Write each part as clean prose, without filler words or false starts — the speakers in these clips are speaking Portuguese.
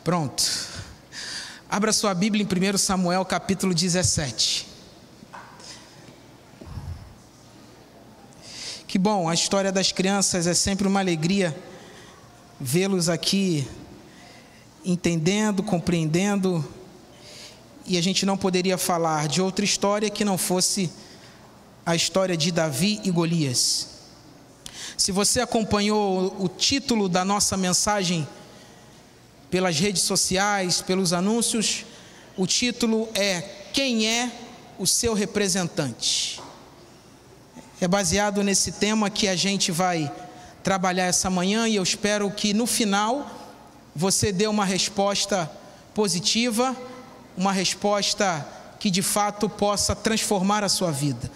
Pronto. Abra sua Bíblia em 1 Samuel capítulo 17. Que bom, a história das crianças é sempre uma alegria vê-los aqui entendendo, compreendendo, e a gente não poderia falar de outra história que não fosse a história de Davi e Golias. Se você acompanhou o título da nossa mensagem pelas redes sociais, pelos anúncios, o título é Quem é o seu representante? É baseado nesse tema que a gente vai trabalhar essa manhã, e eu espero que no final você dê uma resposta positiva, uma resposta que de fato possa transformar a sua vida.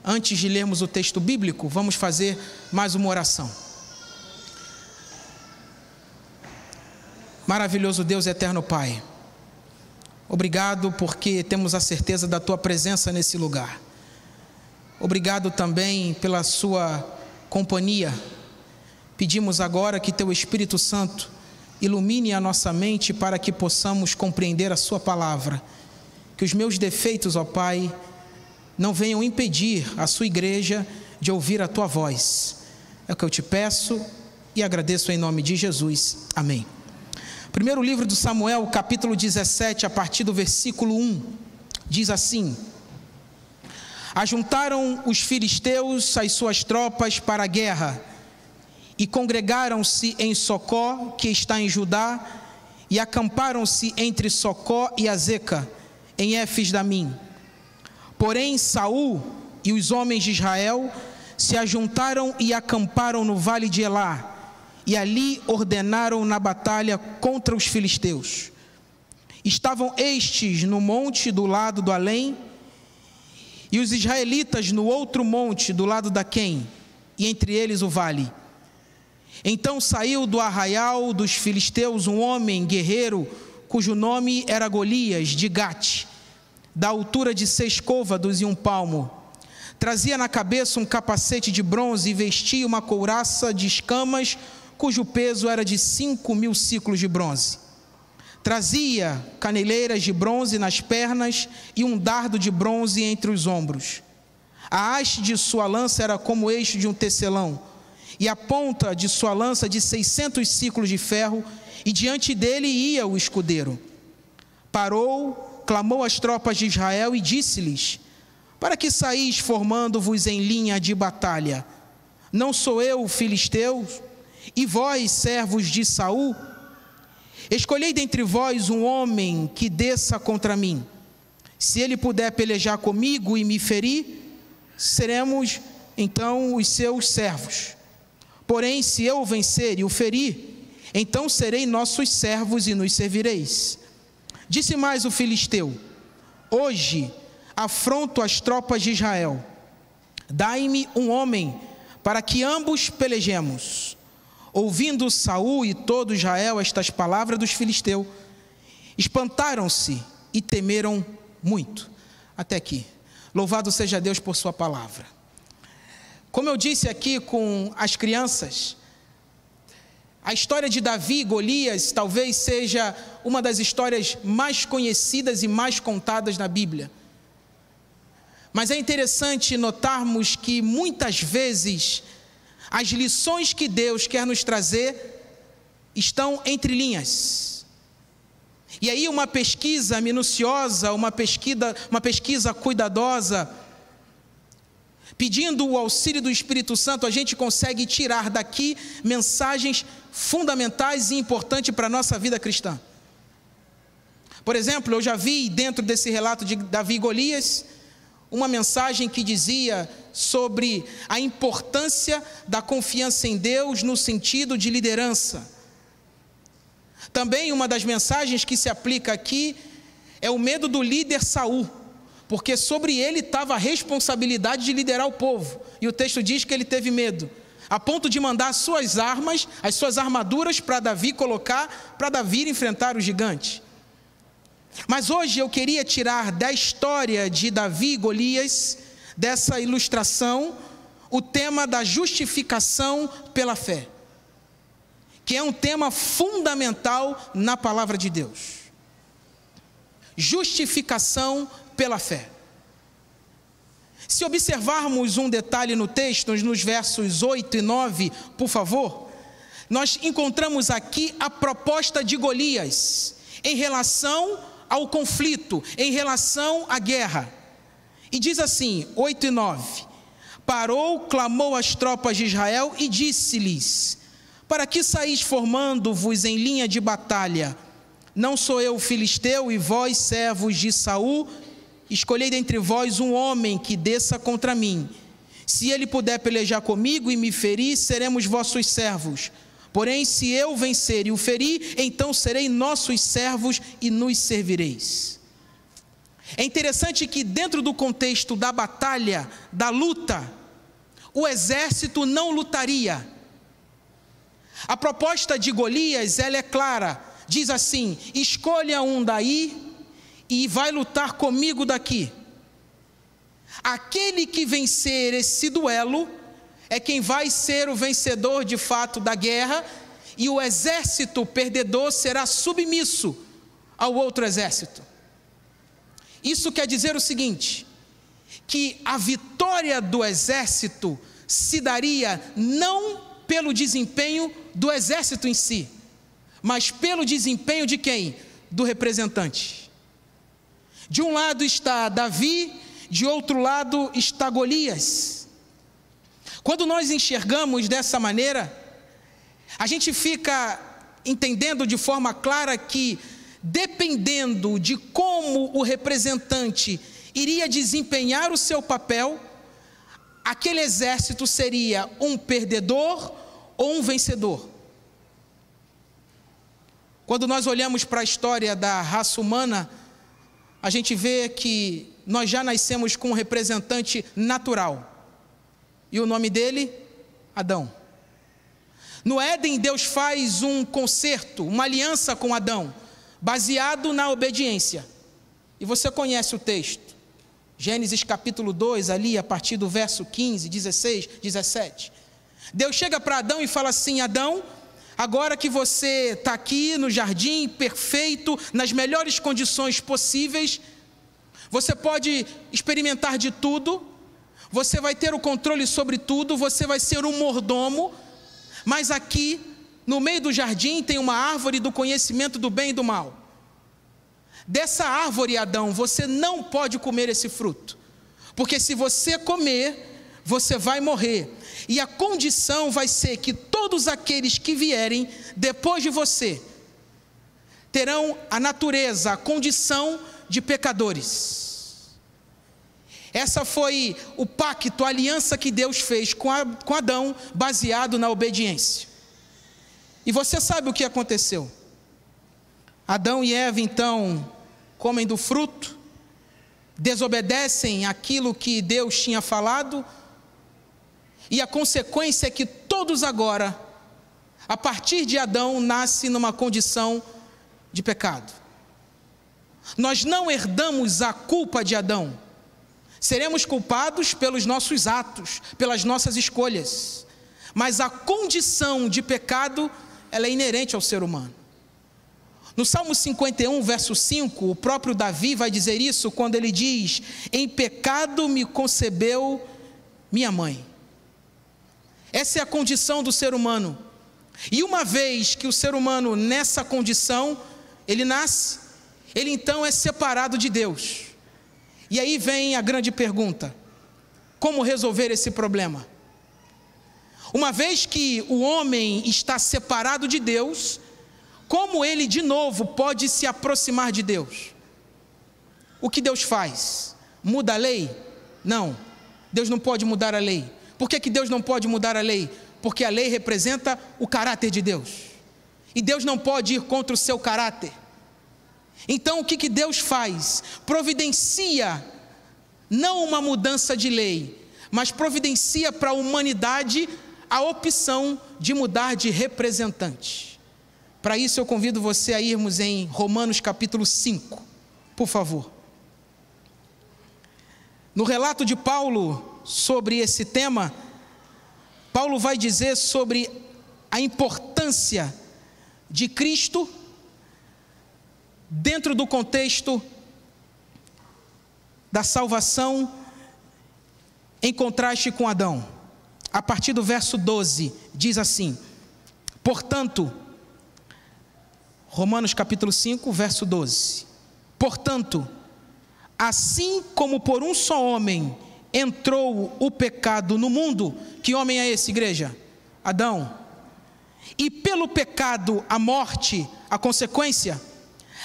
Antes de lermos o texto bíblico, vamos fazer mais uma oração. Maravilhoso Deus, eterno Pai, obrigado porque temos a certeza da Tua presença nesse lugar. Obrigado também pela Sua companhia. Pedimos agora que Teu Espírito Santo ilumine a nossa mente para que possamos compreender a Sua palavra. Que os meus defeitos, ó Pai, não venham impedir a Sua igreja de ouvir a Tua voz. É o que eu te peço e agradeço em nome de Jesus. Amém. Primeiro livro do Samuel, capítulo 17, a partir do versículo 1, diz assim: Ajuntaram os filisteus as suas tropas para a guerra, e congregaram-se em Socó, que está em Judá, e acamparam-se entre Socó e Azeca, em Éfes-damim. Porém Saul e os homens de Israel se ajuntaram e acamparam no vale de Elá, e ali ordenaram na batalha contra os filisteus. Estavam estes no monte do lado do além, e os israelitas no outro monte do lado da Quém, e entre eles o vale. Então saiu do arraial dos filisteus um homem guerreiro, cujo nome era Golias, de Gate, da altura de 6 côvados e 1 palmo. Trazia na cabeça um capacete de bronze e vestia uma couraça de escamas, cujo peso era de 5.000 siclos de bronze. Trazia caneleiras de bronze nas pernas e um dardo de bronze entre os ombros. A haste de sua lança era como o eixo de um tecelão, e a ponta de sua lança de 600 siclos de ferro, e diante dele ia o escudeiro. Parou, clamou às tropas de Israel e disse-lhes: Para que saís formando-vos em linha de batalha? Não sou eu o filisteu? E vós, servos de Saul? Escolhei dentre vós um homem que desça contra mim. Se ele puder pelejar comigo e me ferir, seremos então os seus servos. Porém, se eu o vencer e o ferir, então serei nossos servos e nos servireis. Disse mais o filisteu: Hoje afronto as tropas de Israel. Dai-me um homem para que ambos pelejemos. Ouvindo Saul e todo Israel estas palavras dos filisteus, espantaram-se e temeram muito. Até aqui. Louvado seja Deus por sua palavra. Como eu disse aqui com as crianças, a história de Davi e Golias talvez seja uma das histórias mais conhecidas e mais contadas na Bíblia. Mas é interessante notarmos que muitas vezes as lições que Deus quer nos trazer estão entre linhas. E aí uma pesquisa minuciosa, uma pesquisa cuidadosa, pedindo o auxílio do Espírito Santo, a gente consegue tirar daqui mensagens fundamentais e importantes para a nossa vida cristã. Por exemplo, eu já vi dentro desse relato de Davi e Golias uma mensagem que dizia sobre a importância da confiança em Deus no sentido de liderança. Também uma das mensagens que se aplica aqui é o medo do líder Saul, porque sobre ele estava a responsabilidade de liderar o povo, e o texto diz que ele teve medo, a ponto de mandar as suas armas, as suas armaduras para Davi colocar, para Davi enfrentar o gigante. Mas hoje eu queria tirar da história de Davi e Golias, dessa ilustração, o tema da justificação pela fé. que é um tema fundamental na palavra de Deus. Justificação pela fé. Se observarmos um detalhe no texto, nos versos 8 e 9, por favor, nós encontramos aqui a proposta de Golias em relação ao conflito, em relação à guerra. E diz assim, 8 e 9: Parou, clamou às tropas de Israel e disse-lhes: Para que saís formando-vos em linha de batalha? Não sou eu filisteu, e vós, servos de Saul? Escolhei dentre vós um homem que desça contra mim. Se ele puder pelejar comigo e me ferir, seremos vossos servos. Porém, se eu vencer e o ferir, então serei nossos servos e nos servireis. É interessante que dentro do contexto da batalha, da luta, o exército não lutaria. A proposta de Golias, ela é clara. Diz assim: escolha um daí e vai lutar comigo daqui. Aquele que vencer esse duelo é quem vai ser o vencedor de fato da guerra, e o exército perdedor será submisso ao outro exército. Isso quer dizer o seguinte, que a vitória do exército se daria não pelo desempenho do exército em si, mas pelo desempenho de quem? Do representante. De um lado está Davi, de outro lado está Golias. Quando nós enxergamos dessa maneira, a gente fica entendendo de forma clara que, dependendo de como o representante iria desempenhar o seu papel, aquele exército seria um perdedor ou um vencedor. Quando nós olhamos para a história da raça humana, a gente vê que nós já nascemos com um representante natural. E o nome dele? Adão. No Éden, Deus faz um concerto, uma aliança com Adão, baseado na obediência. E você conhece o texto. Gênesis capítulo 2, ali a partir do verso 15, 16, 17. Deus chega para Adão e fala assim: Adão, agora que você está aqui no jardim, perfeito, nas melhores condições possíveis, você pode experimentar de tudo, você vai ter o controle sobre tudo, você vai ser um mordomo, mas aqui, no meio do jardim, tem uma árvore do conhecimento do bem e do mal. Dessa árvore, Adão, você não pode comer esse fruto, porque se você comer, você vai morrer. E a condição vai ser que todos aqueles que vierem depois de você terão a natureza, a condição de pecadores. Essa foi o pacto, a aliança que Deus fez com Adão, baseado na obediência. E você sabe o que aconteceu? Adão e Eva, então, comem do fruto, desobedecem aquilo que Deus tinha falado, e a consequência é que todos agora, a partir de Adão, nascem numa condição de pecado. Nós não herdamos a culpa de Adão. Seremos culpados pelos nossos atos, pelas nossas escolhas. Mas a condição de pecado, ela é inerente ao ser humano. No Salmo 51, verso 5, o próprio Davi vai dizer isso quando ele diz: em pecado me concebeu minha mãe. Essa é a condição do ser humano. E uma vez que o ser humano nessa condição, ele nasce, ele então é separado de Deus. E aí vem a grande pergunta: como resolver esse problema? Uma vez que o homem está separado de Deus, como ele de novo pode se aproximar de Deus? O que Deus faz? Muda a lei? Não, Deus não pode mudar a lei. Por que Deus não pode mudar a lei? Porque a lei representa o caráter de Deus. E Deus não pode ir contra o seu caráter. Então o que Deus faz? Providencia não uma mudança de lei, mas providencia para a humanidade a opção de mudar de representante. Para isso eu convido você a irmos em Romanos capítulo 5, por favor. No relato de Paulo sobre esse tema, Paulo vai dizer sobre a importância de Cristo dentro do contexto da salvação em contraste com Adão. A partir do verso 12, diz assim: portanto, Romanos capítulo 5, verso 12. Portanto, assim como por um só homem entrou o pecado no mundo, que homem é esse, igreja? Adão. E pelo pecado a morte, a consequência,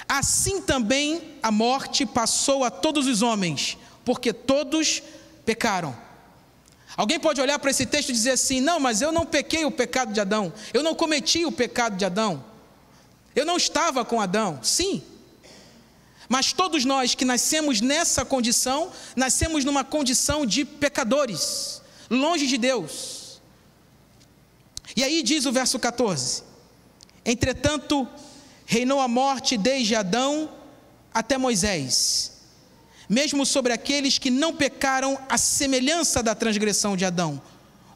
assim também a morte passou a todos os homens, porque todos pecaram. Alguém pode olhar para esse texto e dizer assim: não, mas eu não pequei o pecado de Adão, eu não cometi o pecado de Adão, eu não estava com Adão. Sim, mas todos nós que nascemos nessa condição, nascemos numa condição de pecadores, longe de Deus. E aí diz o verso 14: entretanto, reinou a morte desde Adão até Moisés, mesmo sobre aqueles que não pecaram à semelhança da transgressão de Adão,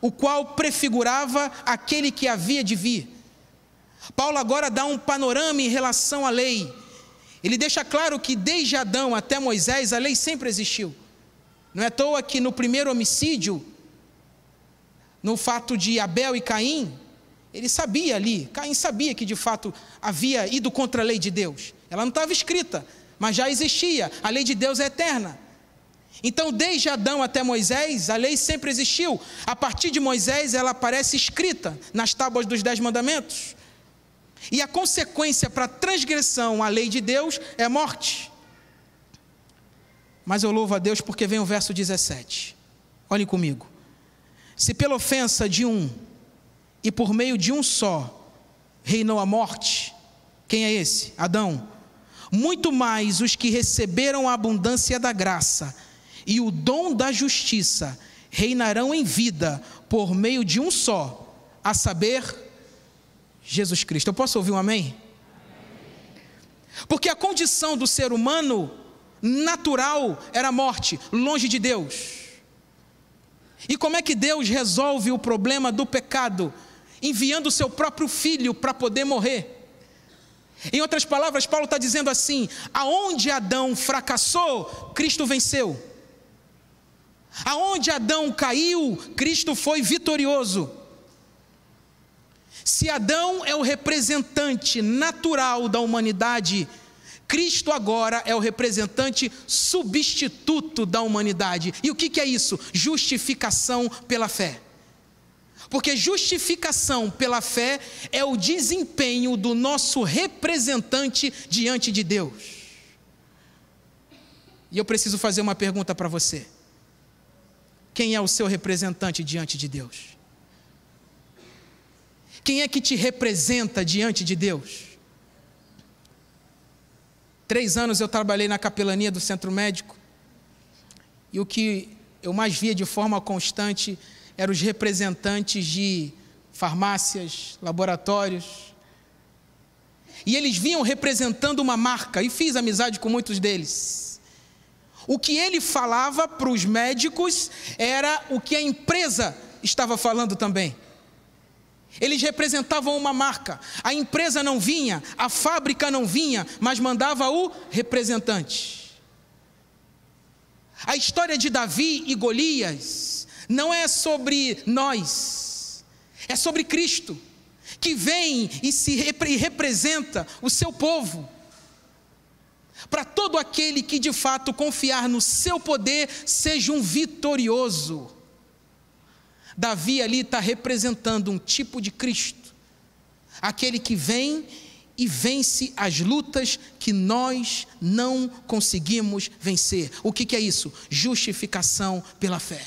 o qual prefigurava aquele que havia de vir. Paulo agora dá um panorama em relação à lei. Ele deixa claro que desde Adão até Moisés a lei sempre existiu. Não é à toa que no primeiro homicídio, no fato de Abel e Caim, ele sabia ali, Caim sabia que de fato havia ido contra a lei de Deus. Ela não estava escrita, mas já existia. A lei de Deus é eterna. Então, desde Adão até Moisés, a lei sempre existiu. A partir de Moisés, ela aparece escrita nas tábuas dos 10 mandamentos. E a consequência para a transgressão à lei de Deus é a morte. Mas eu louvo a Deus porque vem o verso 17. Olhem comigo. Se pela ofensa de um e por meio de um só reinou a morte, quem é esse? Adão. Muito mais os que receberam a abundância da graça e o dom da justiça reinarão em vida por meio de um só, a saber, Jesus Cristo. Eu posso ouvir um amém? Porque a condição do ser humano natural era a morte, longe de Deus. E como é que Deus resolve o problema do pecado? Enviando o seu próprio filho para poder morrer. Em outras palavras, Paulo está dizendo assim: aonde Adão fracassou, Cristo venceu. Aonde Adão caiu, Cristo foi vitorioso. Se Adão é o representante natural da humanidade, Cristo agora é o representante substituto da humanidade. E o que é isso? Justificação pela fé. Porque justificação pela fé é o desempenho do nosso representante diante de Deus. E eu preciso fazer uma pergunta para você: quem é o seu representante diante de Deus? Quem é que te representa diante de Deus? 3 anos eu trabalhei na capelania do centro médico, e o que eu mais via de forma constante eram os representantes de farmácias, laboratórios, e eles vinham representando uma marca, e fiz amizade com muitos deles. O que ele falava para os médicos era o que a empresa estava falando também. Eles representavam uma marca. A empresa não vinha, a fábrica não vinha, mas mandava o representante. A história de Davi e Golias não é sobre nós, é sobre Cristo, que vem e representa o seu povo. Para todo aquele que de fato confiar no seu poder, seja um vitorioso. Davi ali está representando um tipo de Cristo, aquele que vem e vence as lutas que nós não conseguimos vencer. O que é isso? Justificação pela fé.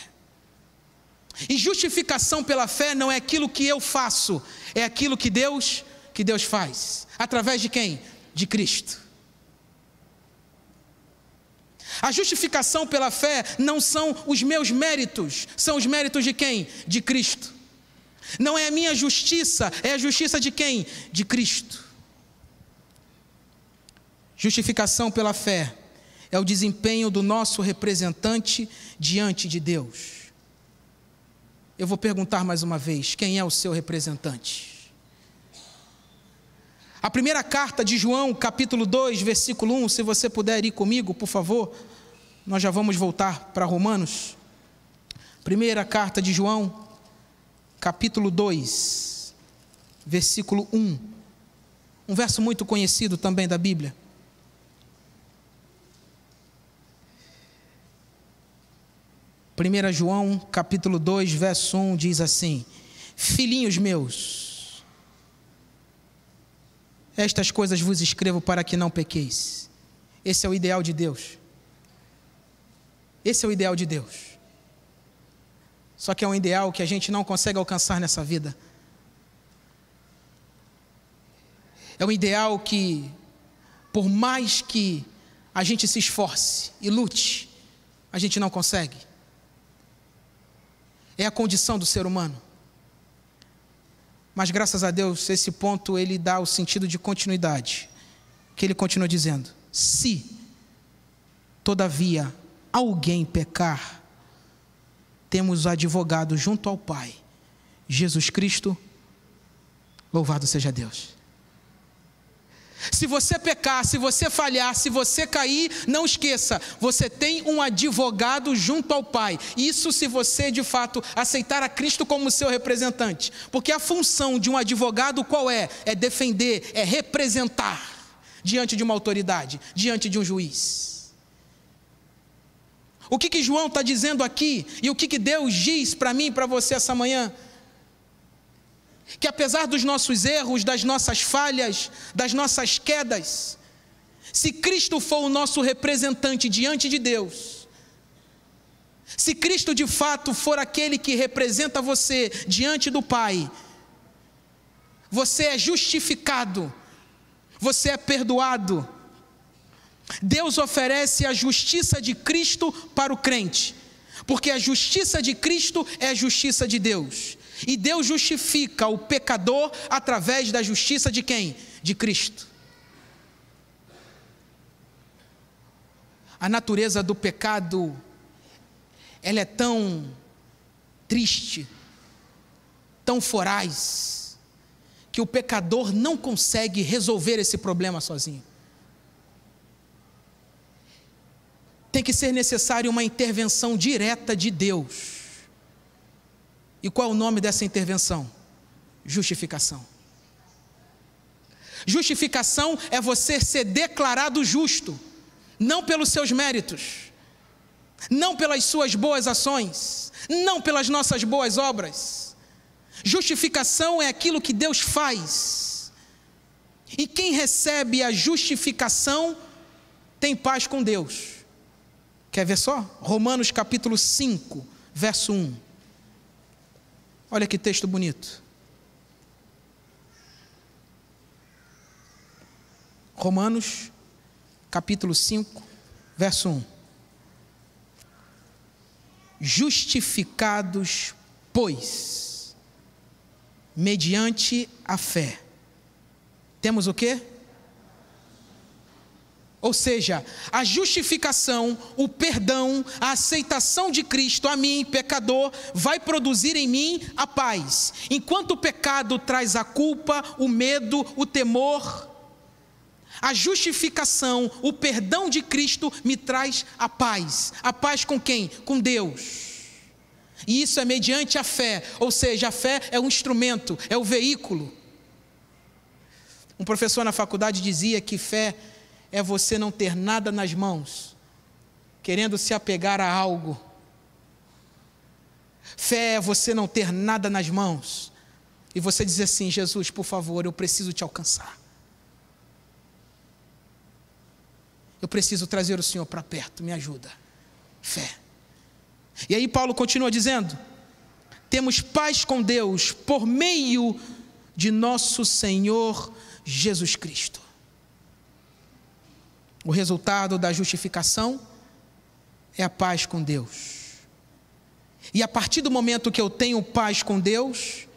E justificação pela fé não é aquilo que eu faço, é aquilo que Deus faz. Através de quem? De Cristo. A justificação pela fé não são os meus méritos, são os méritos de quem? De Cristo. Não é a minha justiça, é a justiça de quem? De Cristo. Justificação pela fé é o desempenho do nosso representante diante de Deus. Eu vou perguntar mais uma vez: quem é o seu representante? A primeira carta de João, capítulo 2, versículo 1, se você puder ir comigo, por favor, nós já vamos voltar para Romanos. Primeira carta de João, capítulo 2, versículo 1, um verso muito conhecido também da Bíblia. Primeira João, capítulo 2, verso 1, diz assim: filhinhos meus, estas coisas vos escrevo para que não pequeis. Esse é o ideal de Deus. Esse é o ideal de Deus. Só que é um ideal que a gente não consegue alcançar nessa vida. É um ideal que, por mais que a gente se esforce e lute, a gente não consegue. É a condição do ser humano. Mas graças a Deus, esse ponto ele dá o sentido de continuidade. Que ele continua dizendo: se, todavia, alguém pecar, temos o advogado junto ao Pai, Jesus Cristo, louvado seja Deus. Se você pecar, se você falhar, se você cair, não esqueça, você tem um advogado junto ao Pai. Isso se você de fato aceitar a Cristo como seu representante. Porque a função de um advogado qual é? É defender, é representar diante de uma autoridade, diante de um juiz. O que João está dizendo aqui e o que Deus diz para mim e para você essa manhã? Que apesar dos nossos erros, das nossas falhas, das nossas quedas, se Cristo for o nosso representante diante de Deus, se Cristo de fato for aquele que representa você diante do Pai, você é justificado, você é perdoado. Deus oferece a justiça de Cristo para o crente, porque a justiça de Cristo é a justiça de Deus. E Deus justifica o pecador através da justiça de quem? De Cristo. A natureza do pecado, ela é tão triste, tão voraz, que o pecador não consegue resolver esse problema sozinho. Tem que ser necessário uma intervenção direta de Deus. E qual é o nome dessa intervenção? Justificação. Justificação é você ser declarado justo, não pelos seus méritos, não pelas suas boas ações, não pelas nossas boas obras. Justificação é aquilo que Deus faz. E quem recebe a justificação tem paz com Deus. Quer ver só? Romanos capítulo 5, verso 1. Olha que texto bonito. Romanos, capítulo 5, verso 1. Justificados, pois, mediante a fé. Temos o quê? Ou seja, a justificação, o perdão, a aceitação de Cristo a mim, pecador, vai produzir em mim a paz. Enquanto o pecado traz a culpa, o medo, o temor, a justificação, o perdão de Cristo me traz a paz. A paz com quem? Com Deus. E isso é mediante a fé, ou seja, a fé é um instrumento, é o veículo. Um professor na faculdade dizia que fé é você não ter nada nas mãos, querendo se apegar a algo. Fé é você não ter nada nas mãos e você dizer assim: Jesus, por favor, eu preciso te alcançar. Eu preciso trazer o Senhor para perto, me ajuda. Fé. E aí Paulo continua dizendo: temos paz com Deus por meio de nosso Senhor Jesus Cristo. O resultado da justificação é a paz com Deus. E a partir do momento que eu tenho paz com Deus,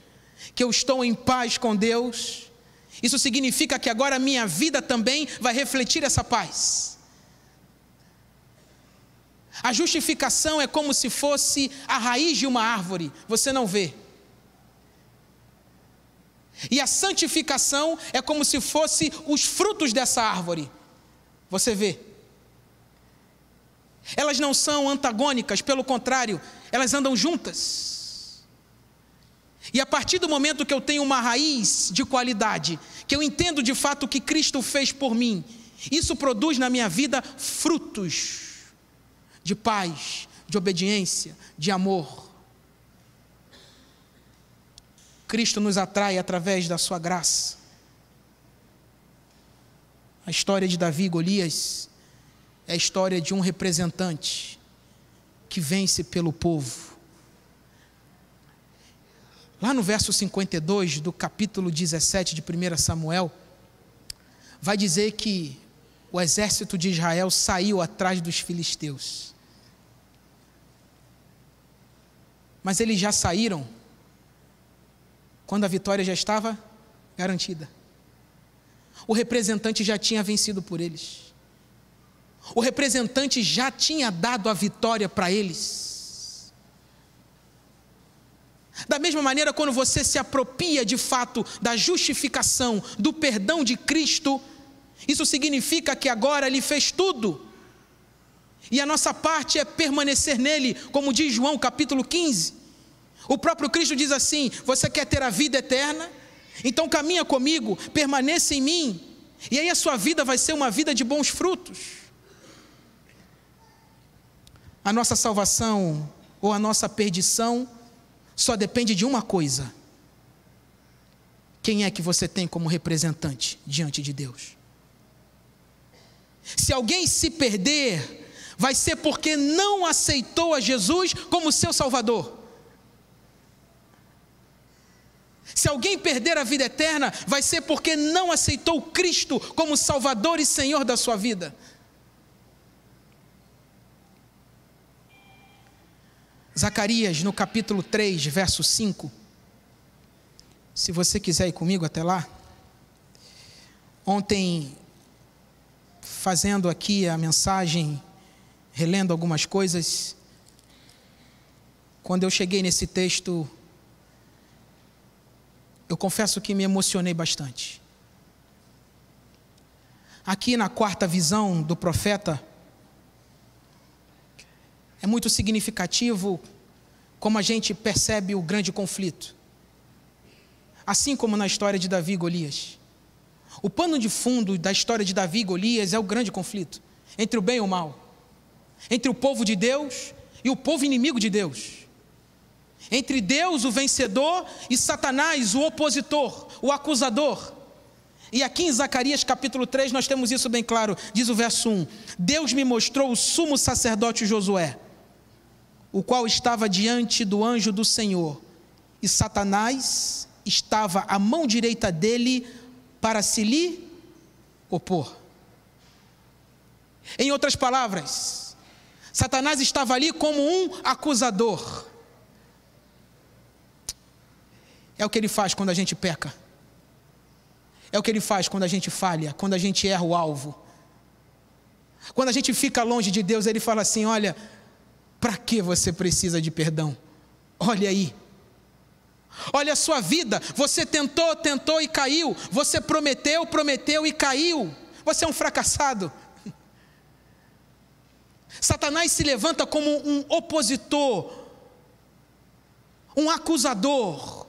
que eu estou em paz com Deus, isso significa que agora a minha vida também vai refletir essa paz. A justificação é como se fosse a raiz de uma árvore, você não vê. E a santificação é como se fosse os frutos dessa árvore. Você vê. Elas não são antagônicas, pelo contrário, elas andam juntas. E a partir do momento que eu tenho uma raiz de qualidade, que eu entendo de fato o que Cristo fez por mim, isso produz na minha vida frutos de paz, de obediência, de amor. Cristo nos atrai através da sua graça. A história de Davi e Golias é a história de um representante que vence pelo povo. Lá no verso 52 do capítulo 17 de 1 Samuel, vai dizer que o exército de Israel saiu atrás dos filisteus. Mas eles já saíram quando a vitória já estava garantida. O representante já tinha vencido por eles. O representante já tinha dado a vitória para eles. Da mesma maneira, quando você se apropria de fato da justificação, do perdão de Cristo, isso significa que agora Ele fez tudo. E a nossa parte é permanecer nele, como diz João capítulo 15. O próprio Cristo diz assim: você quer ter a vida eterna? Então caminha comigo, permaneça em mim, e aí a sua vida vai ser uma vida de bons frutos. A nossa salvação ou a nossa perdição só depende de uma coisa: quem é que você tem como representante diante de Deus? Se alguém se perder, vai ser porque não aceitou a Jesus como seu Salvador. Se alguém perder a vida eterna, vai ser porque não aceitou Cristo como Salvador e Senhor da sua vida. Zacarias, no capítulo 3, verso 5. Se você quiser ir comigo até lá. Ontem, fazendo aqui a mensagem, relendo algumas coisas, quando eu cheguei nesse texto, eu confesso que me emocionei bastante. Aqui na quarta visão do profeta, é muito significativo como a gente percebe o grande conflito. Assim como na história de Davi e Golias. O pano de fundo da história de Davi e Golias é o grande conflito entre o bem e o mal, entre o povo de Deus e o povo inimigo de Deus, entre Deus, o vencedor, e Satanás, o opositor, o acusador. E aqui em Zacarias capítulo 3 nós temos isso bem claro. Diz o verso 1: Deus me mostrou o sumo sacerdote Josué, o qual estava diante do anjo do Senhor, e Satanás estava à mão direita dele para se lhe opor. Em outras palavras, Satanás estava ali como um acusador. É o que ele faz quando a gente peca. É o que ele faz quando a gente falha, quando a gente erra o alvo. Quando a gente fica longe de Deus, ele fala assim: olha, para que você precisa de perdão? Olha aí. Olha a sua vida, você tentou e caiu. Você prometeu e caiu. Você é um fracassado. Satanás se levanta como um opositor, um acusador.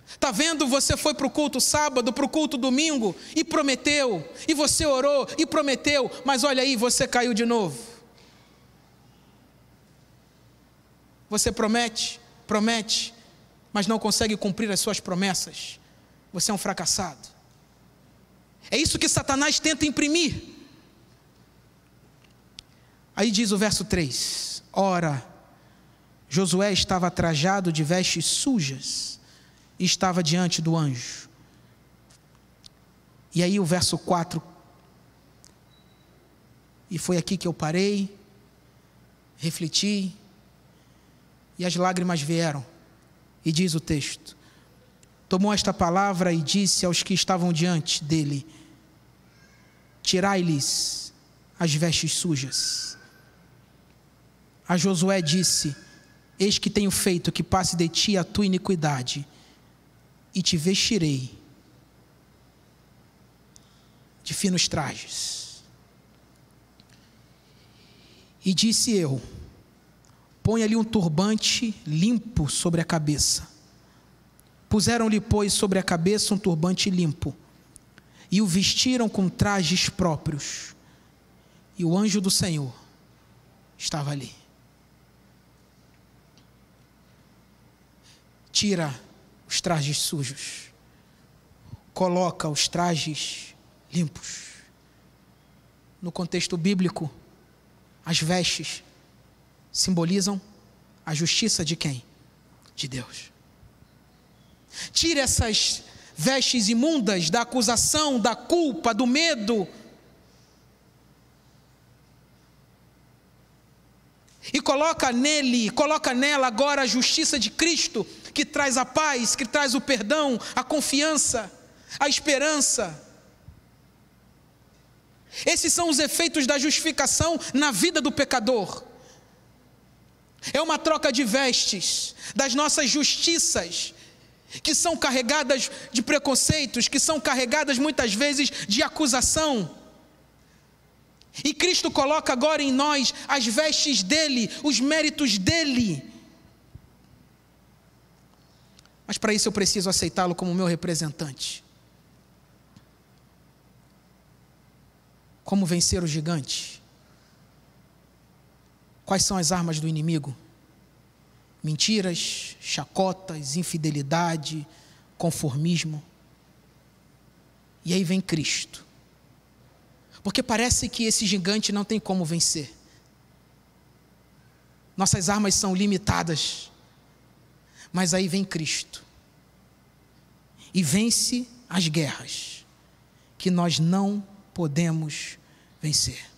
Está vendo? Você foi para o culto sábado, para o culto domingo e prometeu, e você orou e prometeu, mas olha aí, você caiu de novo. Você promete, mas não consegue cumprir as suas promessas. Você é um fracassado. É isso que Satanás tenta imprimir. Aí diz o verso 3: Ora, Josué estava trajado de vestes sujas e estava diante do anjo. E aí o verso 4, e foi aqui que eu parei, refleti, e as lágrimas vieram. E diz o texto: tomou esta palavra e disse aos que estavam diante dele: tirai-lhes as vestes sujas. A Josué disse: eis que tenho feito que passe de ti a tua iniquidade, e te vestirei de finos trajes. E disse eu: põe-lhe um turbante limpo sobre a cabeça. Puseram-lhe, pois, sobre a cabeça um turbante limpo, e o vestiram com trajes próprios. E o anjo do Senhor estava ali. Tira os trajes sujos, coloca os trajes limpos. No contexto bíblico, as vestes simbolizam a justiça de quem? De Deus. Tire essas vestes imundas da acusação, da culpa, do medo. E coloca nele, coloca nela agora a justiça de Cristo, que traz a paz, que traz o perdão, a confiança, a esperança. Esses são os efeitos da justificação na vida do pecador. É uma troca de vestes das nossas justiças, que são carregadas de preconceitos, que são carregadas muitas vezes de acusação. E Cristo coloca agora em nós as vestes dele, os méritos dele. Mas para isso eu preciso aceitá-lo como meu representante. Como vencer o gigante? Quais são as armas do inimigo? Mentiras, chacotas, infidelidade, conformismo. E aí vem Cristo. Porque parece que esse gigante não tem como vencer. Nossas armas são limitadas. Mas aí vem Cristo. E vence as guerras que nós não podemos vencer.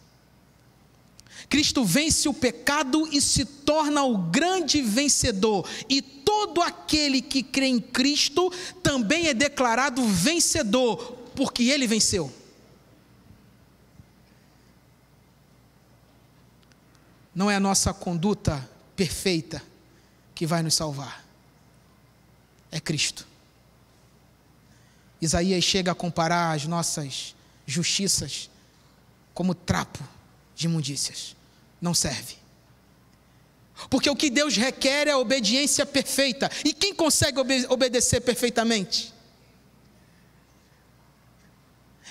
Cristo vence o pecado e se torna o grande vencedor. E todo aquele que crê em Cristo também é declarado vencedor, porque ele venceu. Não é a nossa conduta perfeita que vai nos salvar. É Cristo. Isaías chega a comparar as nossas justiças como trapo de imundícias. Não serve. Porque o que Deus requer é a obediência perfeita. E quem consegue obedecer perfeitamente?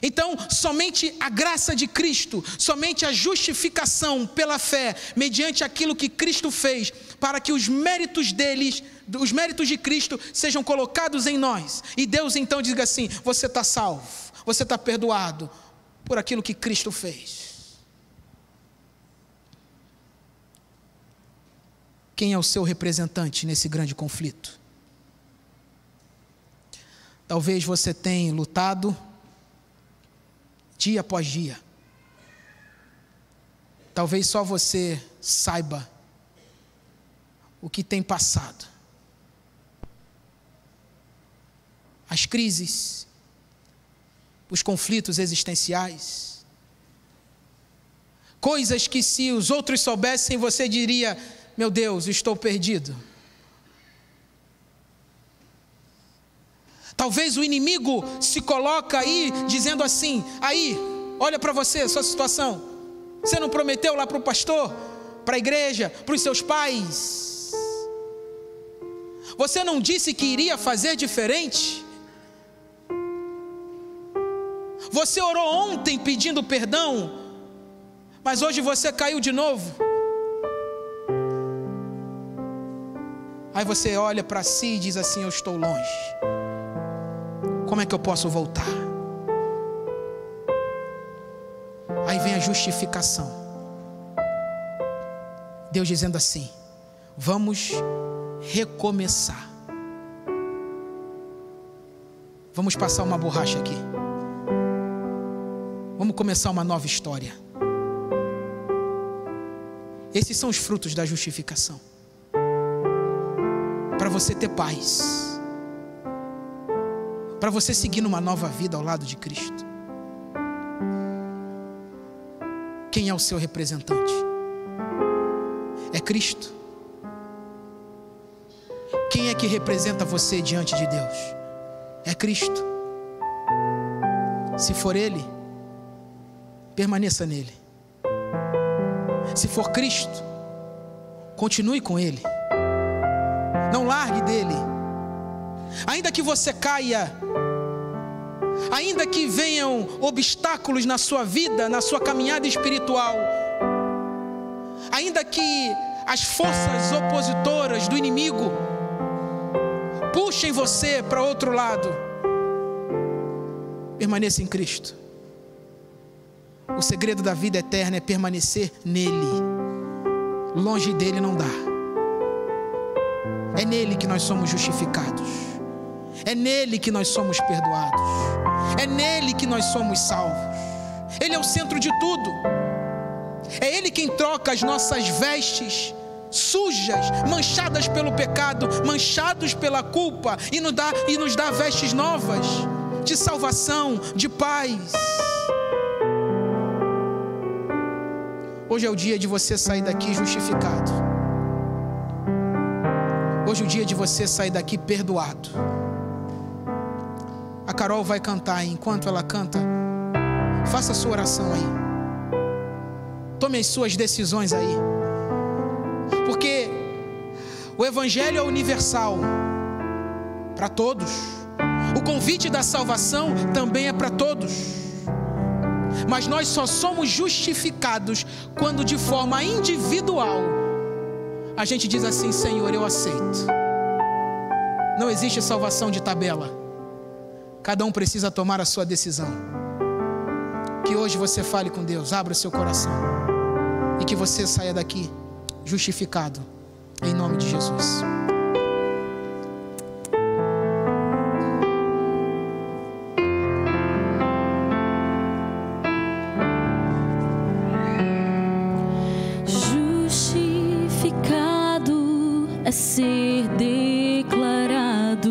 Então, somente a graça de Cristo, somente a justificação pela fé, mediante aquilo que Cristo fez, para que os méritos deles, os méritos de Cristo, sejam colocados em nós. E Deus então diga assim: você está salvo, você está perdoado por aquilo que Cristo fez. Quem é o seu representante nesse grande conflito? Talvez você tenha lutado dia após dia. Talvez só você saiba o que tem passado. As crises, os conflitos existenciais, coisas que se os outros soubessem, você diria: meu Deus, estou perdido. Talvez o inimigo se coloca aí, dizendo assim: aí, olha para você, sua situação. Você não prometeu lá para o pastor, para a igreja, para os seus pais? Você não disse que iria fazer diferente? Você orou ontem pedindo perdão, mas hoje você caiu de novo. Aí você olha para si e diz assim: eu estou longe. Como é que eu posso voltar? Aí vem a justificação. Deus dizendo assim: vamos recomeçar. Vamos passar uma borracha aqui. Vamos começar uma nova história. Esses são os frutos da justificação. Para você ter paz, para você seguir numa nova vida ao lado de Cristo. Quem é o seu representante? É Cristo. Quem é que representa você diante de Deus? é Cristo. Se for Ele, permaneça nele. Se for Cristo, continue com Ele. Não largue dele. Ainda que você caia, ainda que venham obstáculos na sua vida, na sua caminhada espiritual, ainda que as forças opositoras do inimigo puxem você para outro lado, permaneça em Cristo. O segredo da vida eterna é permanecer nele. Longe dele não dá. É nele que nós somos justificados. É nele que nós somos perdoados. É nele que nós somos salvos. Ele é o centro de tudo. É Ele quem troca as nossas vestes sujas, manchadas pelo pecado, manchados pela culpa, e nos dá vestes novas de salvação, de paz. Hoje é o dia de você sair daqui justificado. Hoje é o dia de você sair daqui perdoado. A Carol vai cantar, e enquanto ela canta, faça a sua oração aí. Tome as suas decisões aí. Porque o Evangelho é universal para todos. O convite da salvação também é para todos. Mas nós só somos justificados quando de forma individual a gente diz assim: Senhor, eu aceito. Não existe salvação de tabela. Cada um precisa tomar a sua decisão. Que hoje você fale com Deus, abra o seu coração, e que você saia daqui justificado, em nome de Jesus. Justificado é ser declarado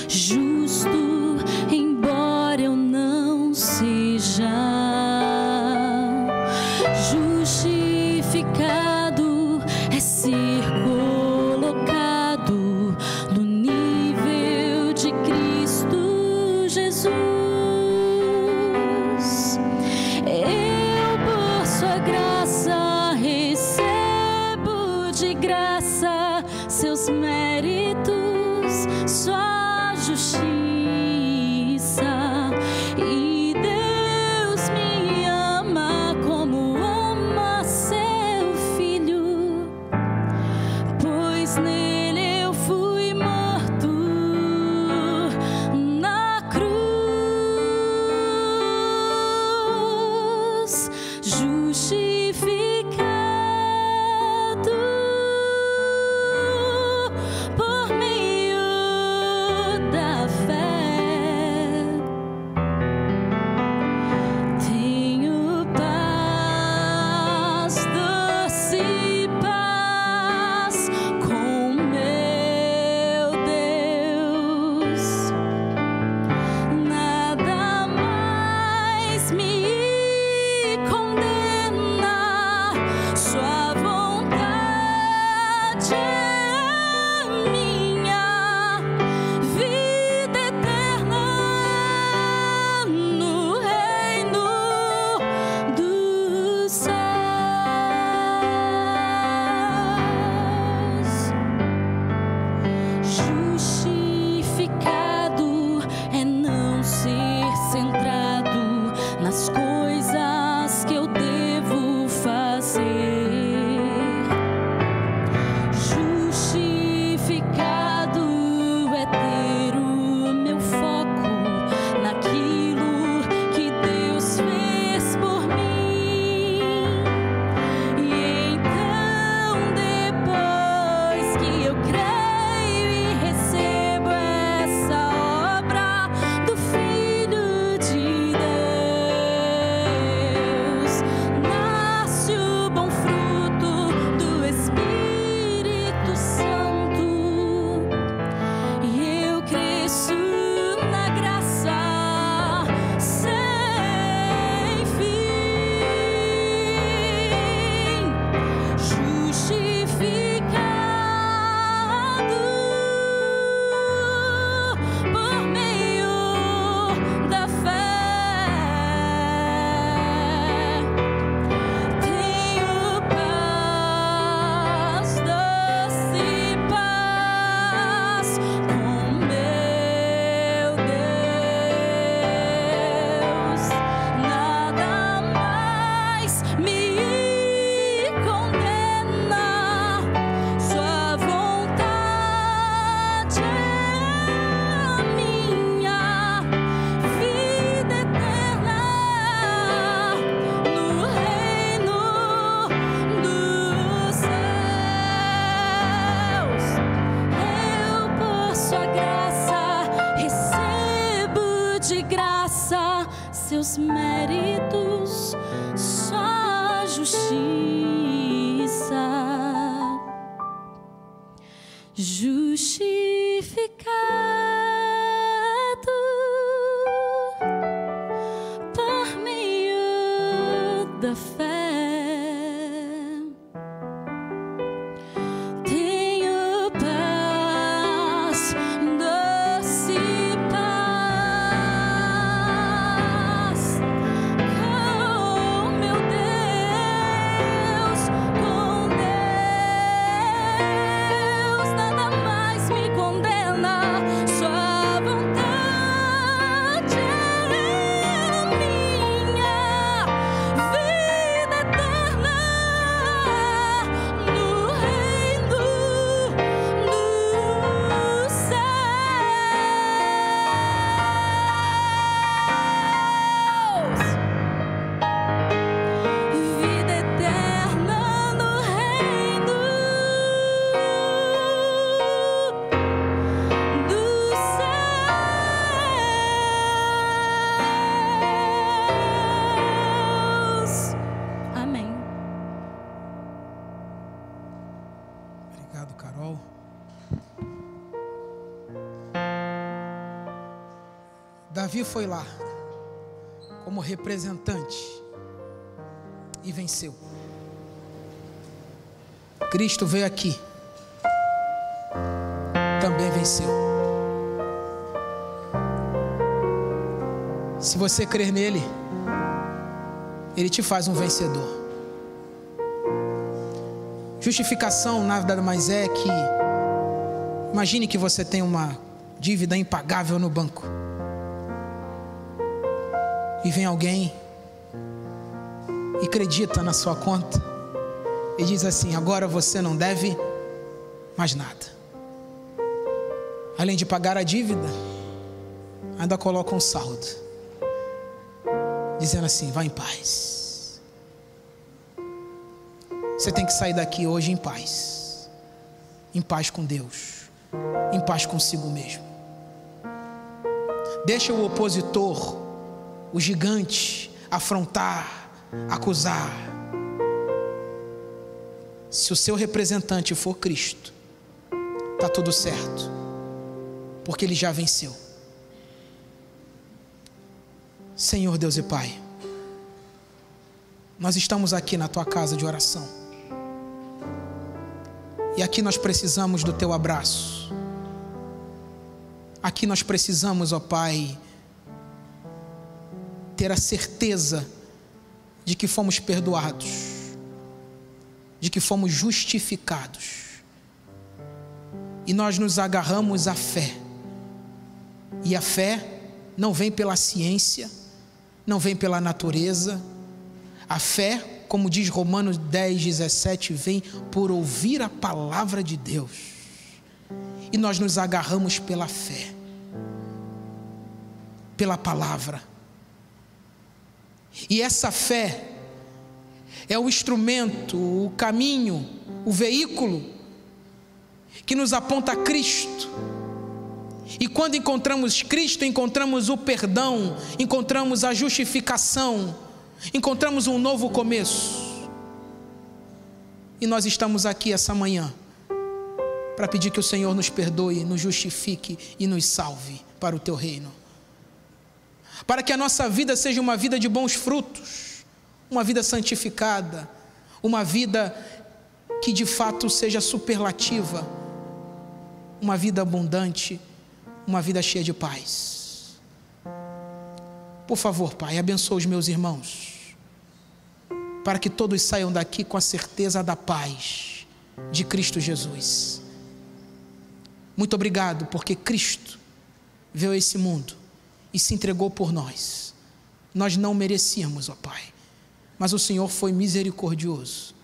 justo, embora eu não seja. Justificado é ser colocado no nível de Cristo Jesus. Eu, por sua graça, recebo de graça seus méritos, sua justiça. E Deus me ama como ama seu filho, pois nele eu fui morto na cruz, justificado por meio da fé. Tenho paz, doce paz com meu Deus. Nada mais me condena, feitos, só justiça. Justificado por meio da fé. Obrigado, Carol. Davi foi lá como representante e venceu. Cristo veio aqui, também venceu. Se você crer nele, ele te faz um vencedor. Justificação nada mais é que, imagine que você tem uma dívida impagável no banco e vem alguém e acredita na sua conta e diz assim: agora você não deve mais nada. Além de pagar a dívida, ainda coloca um saldo, dizendo assim: vá em paz. Você tem que sair daqui hoje em paz com Deus, em paz consigo mesmo. Deixa o opositor, o gigante, afrontar, acusar. Se o seu representante for Cristo, está tudo certo, porque ele já venceu. Senhor Deus e Pai, nós estamos aqui na tua casa de oração. E aqui nós precisamos do teu abraço. Aqui nós precisamos, ó Pai, ter a certeza de que fomos perdoados, de que fomos justificados. E nós nos agarramos à fé. E a fé não vem pela ciência, não vem pela natureza. A fé, como diz Romanos 10:17, vem por ouvir a palavra de Deus. E nós nos agarramos pela fé, pela palavra. E essa fé é o instrumento, o caminho, o veículo que nos aponta a Cristo. E quando encontramos Cristo, encontramos o perdão, encontramos a justificação, encontramos um novo começo. E nós estamos aqui essa manhã para pedir que o Senhor nos perdoe, nos justifique e nos salve para o teu reino, para que a nossa vida seja uma vida de bons frutos, uma vida santificada, uma vida que de fato seja superlativa, uma vida abundante, uma vida cheia de paz. Por favor, Pai, abençoa os meus irmãos, para que todos saiam daqui com a certeza da paz de Cristo Jesus. Muito obrigado, porque Cristo veio a esse mundo e se entregou por nós. Nós não merecíamos, ó Pai, mas o Senhor foi misericordioso.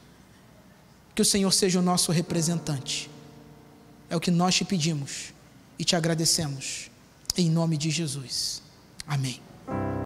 Que o Senhor seja o nosso representante. É o que nós te pedimos e te agradecemos, em nome de Jesus. Amém.